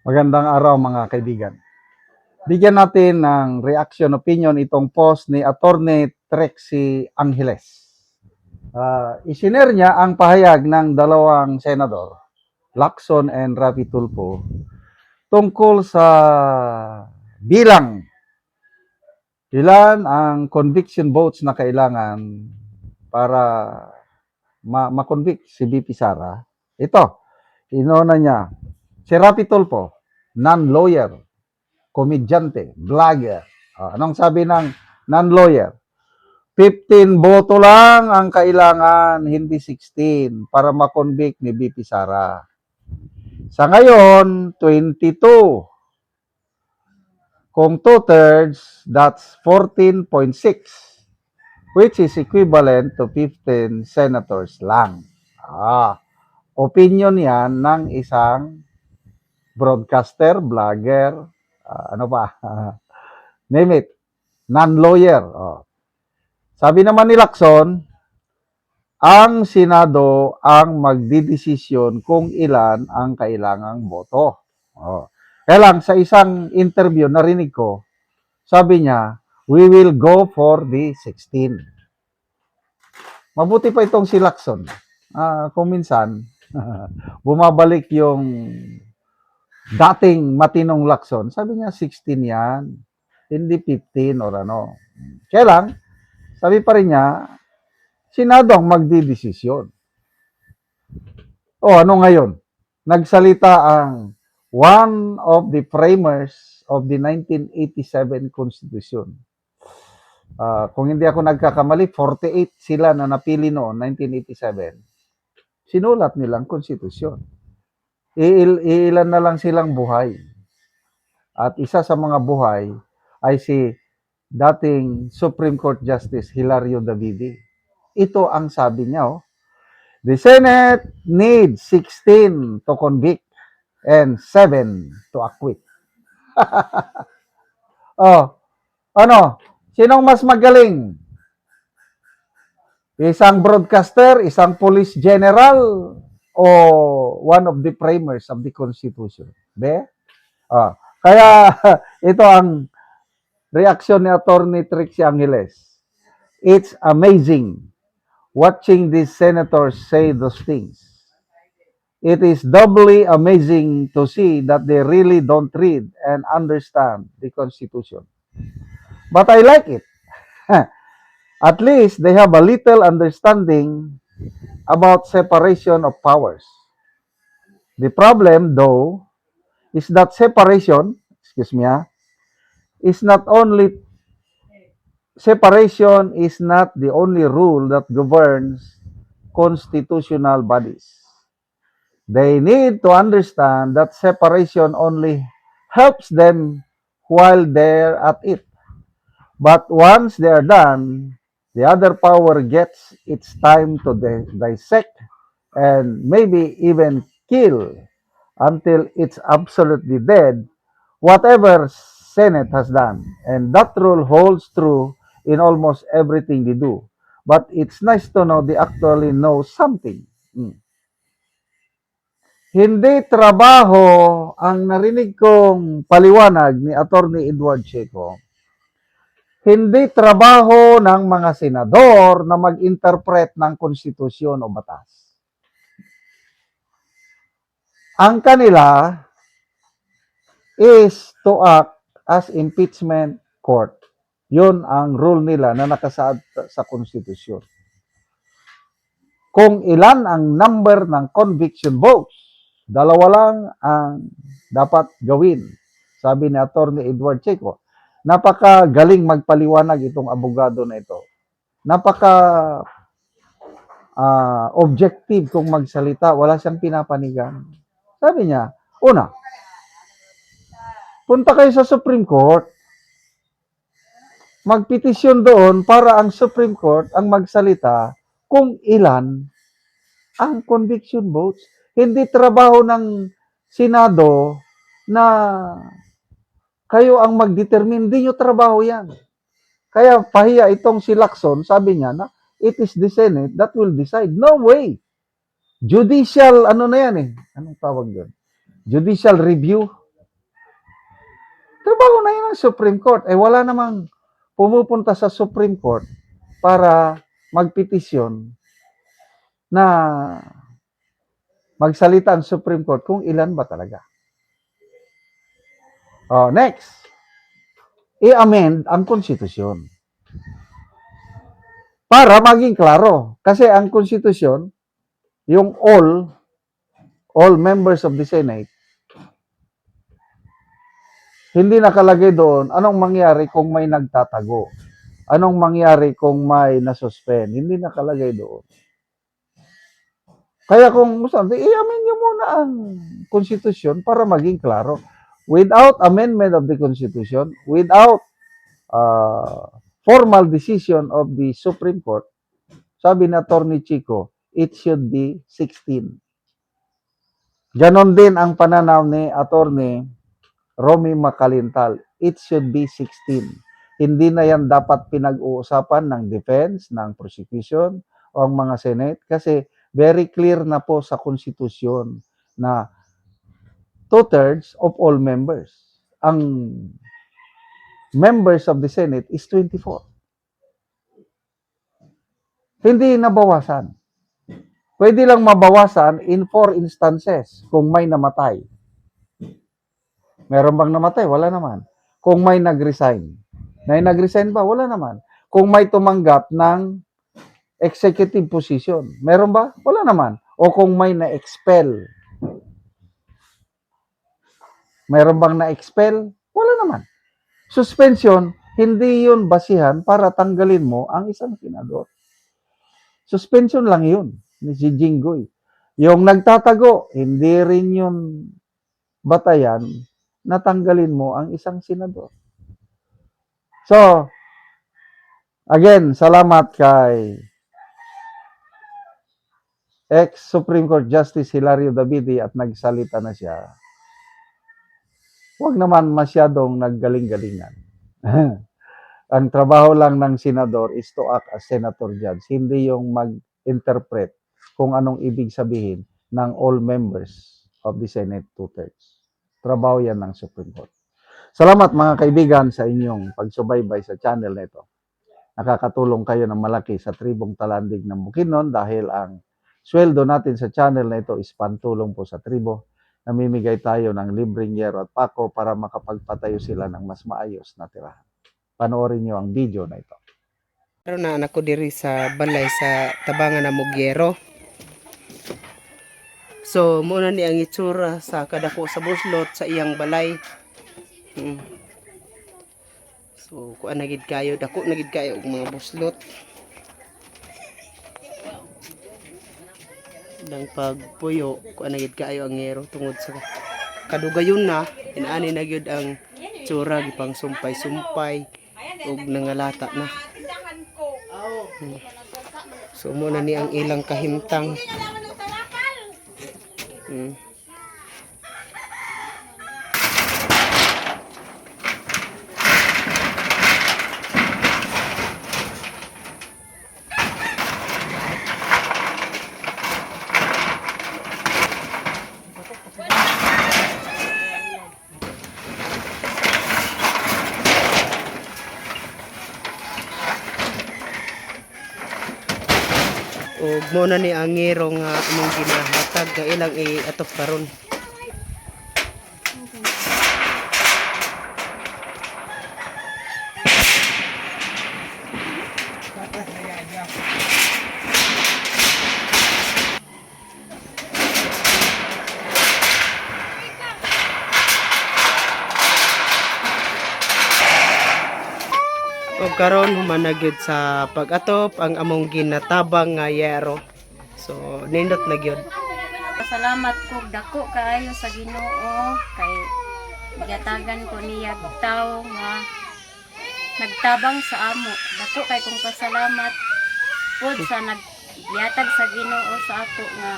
Magandang araw mga kaibigan. Bigyan natin ng reaction opinion itong post ni Attorney Trixie Angeles. Isinare niya ang pahayag ng dalawang senador, Lacson and Rapi Tulfo, tungkol sa bilang ilan ang conviction votes na kailangan para ma-convict si BP Sara. Ito, inuna niya, si Rapi Tulfo, non-lawyer, komedyante, vlogger. Anong sabi ng non-lawyer? 15 boto lang ang kailangan, hindi 16, para makonvict ni BP Sara. Sa ngayon, 22. Kung 2/3, that's 14.6, which is equivalent to 15 senators lang. Opinion yan ng isang broadcaster, vlogger, ano pa, name it, non-lawyer. Sabi naman ni Lacson, ang Senado ang magdidesisyon kung ilan ang kailangang boto. Kaya lang, sa isang interview, narinig ko, sabi niya, we will go for the 16. Mabuti pa itong si Lacson. Kung minsan, bumabalik yung dating matinong Lacson. Sabi niya, 16 yan. Hindi 15 or ano. Kaya lang, sabi pa rin niya, Senado ang magdidesisyon. Ano ngayon? Nagsalita ang one of the framers of the 1987 Constitution. Kung hindi ako nagkakamali, 48 sila na napili noon, 1987. Sinulat nilang konstitusyon. Iilan na lang silang buhay. At isa sa mga buhay ay si dating Supreme Court Justice Hilario Davidi. Ito ang sabi niya, the Senate needs 16 to convict and 7 to acquit. Sinong mas magaling? Isang broadcaster, isang police general, o one of the framers of the Constitution? Kaya ito ang reaksyon ni Attorney Trixie Angeles. It's amazing watching these senators say those things. It is doubly amazing to see that they really don't read and understand the Constitution. But I like it. At least they have a little understanding about separation of powers. The problem, though, is that separation, separation is not the only rule that governs constitutional bodies. They need to understand that separation only helps them while they're at it. But once they are done, the other power gets its time to dissect and maybe even kill until it's absolutely dead whatever Senate has done. And that rule holds true in almost everything they do. But it's nice to know they actually know something. Hindi trabaho ang narinig kong paliwanag ni Attorney Edward Checo. Hindi trabaho ng mga senador na mag-interpret ng konstitusyon o batas. Ang kanila is to act as impeachment court. Yun ang rule nila na nakasaad sa konstitusyon. Kung ilan ang number ng conviction votes, dalawa lang ang dapat gawin. Sabi ni Attorney Edward Checo. Napakagaling magpaliwanag itong abogado na ito. Objective kung magsalita. Wala siyang pinapanigan. Sabi niya, una, punta kayo sa Supreme Court. Magpetisyon doon para ang Supreme Court ang magsalita kung ilan ang conviction votes. Hindi trabaho ng Senado na kayo ang mag-determine. Hindi nyo trabaho yan. Kaya pahiya itong si Lacson, sabi niya na it is the Senate that will decide. No way. Judicial, ano na yan eh? Anong tawag yun? Judicial review. mga Supreme Court. Wala namang pumupunta sa Supreme Court para magpetisyon na magsalita ang Supreme Court kung ilan ba talaga. Next. I-amend ang konstitusyon. Para maging klaro. Kasi ang konstitusyon, yung all members of the Senate, hindi nakalagay doon anong mangyari kung may nagtatago. Anong mangyari kung may nasuspend. Hindi nakalagay doon. Kaya kung i-amend nyo muna ang konstitusyon para maging klaro. Without amendment of the Constitution, without formal decision of the Supreme Court, sabi ni Atty. Chico, it should be 16. Ganon din ang pananaw ni Atty. Romy Macalintal, it should be 16. Hindi na yan dapat pinag-uusapan ng defense, ng prosecution, o ang mga Senate kasi very clear na po sa konstitusyon na 2/3 of all members. Ang members of the Senate is 24. Hindi nabawasan. Pwede lang mabawasan in 4 instances kung may namatay. Meron bang namatay? Wala naman. Kung may nag-resign. May nag-resign ba? Wala naman. Kung may tumanggap ng executive position. Meron ba? Wala naman. O kung may na-expel. Meron bang na-expel? Wala naman. Suspension, hindi yun basihan para tanggalin mo ang isang senador. Suspension lang yun ni si Jinggoy. Yung nagtatago, hindi rin yun batayan na tanggalin mo ang isang senador. So, again, salamat kay ex-Supreme Court Justice Hilario Davide at nagsalita na siya. Huwag naman masyadong naggaling-galingan. Ang trabaho lang ng senador is to act as senator judge, hindi yung mag-interpret kung anong ibig sabihin ng all members of the Senate 2/3. Trabaho yan ng Supreme Court. Salamat mga kaibigan sa inyong pagsubaybay sa channel na ito. Nakakatulong kayo ng malaki sa tribong Talandig ng Bukidnon dahil ang sweldo natin sa channel na ito is pantulong po sa tribo. Namimigay tayo ng libreng yero at pako para makapagpatayo sila ng mas maayos na tirahan. Panoorin nyo ang video na ito. Pero na anak ko diri sa balay sa tabangan na Mugyero. So muna ni ang itsura sa kadako sa buslot sa iyang balay. So kuan nagid kayo, dako nagid kayo og mga buslot. Dang pagpuyo, kuan nagid kayo ang ngero tungod sa kadugayon na inani na gyud ang tsura gipang sumpay-sumpay ug nangalata na. So muna ni ang ilang kahimtang. Ug muna ni ang ngero nga among ginahatag nga ilang i-atok karon. O karon humanagyod sa pag-atop ang among ginatabang nga yero. So nindot na gyud. Salamat ko dako kaayo sa Ginoo kay gatagan ko niya tawo nga nagtabang sa amo. Dako kay kong pasalamat pod sa nagyatag sa Ginoo sa ato nga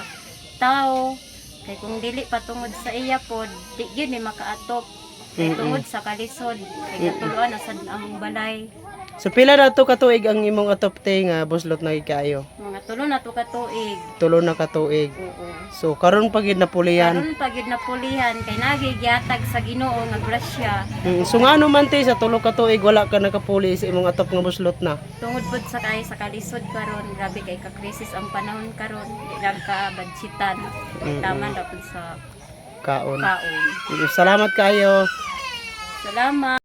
tawo kay kung dili patungod sa iya pod di gyud ni makaatop. Kay tungod sa kalisod kay katuluan na sad among balay. So pila na to katuig ang imong atopte nga buslot na gid kaayo? Mga tulo na to ka tuig. Tulo na katuig. Oo. So karon pa gid napulian. Karon pagid na pulihan kay nagigyatag sa Ginoo nga grasya. So nga ano man te sa tulo ka tuig wala ka nakapuli sa imong atop nga buslot na. Tungod pod sa kay sa kalisod karon, grabe kay ka krisis ang panahon karon. Di lang ka budgetan. Tama na pod sa Kaon. kaon. Salamat kayo. Salamat.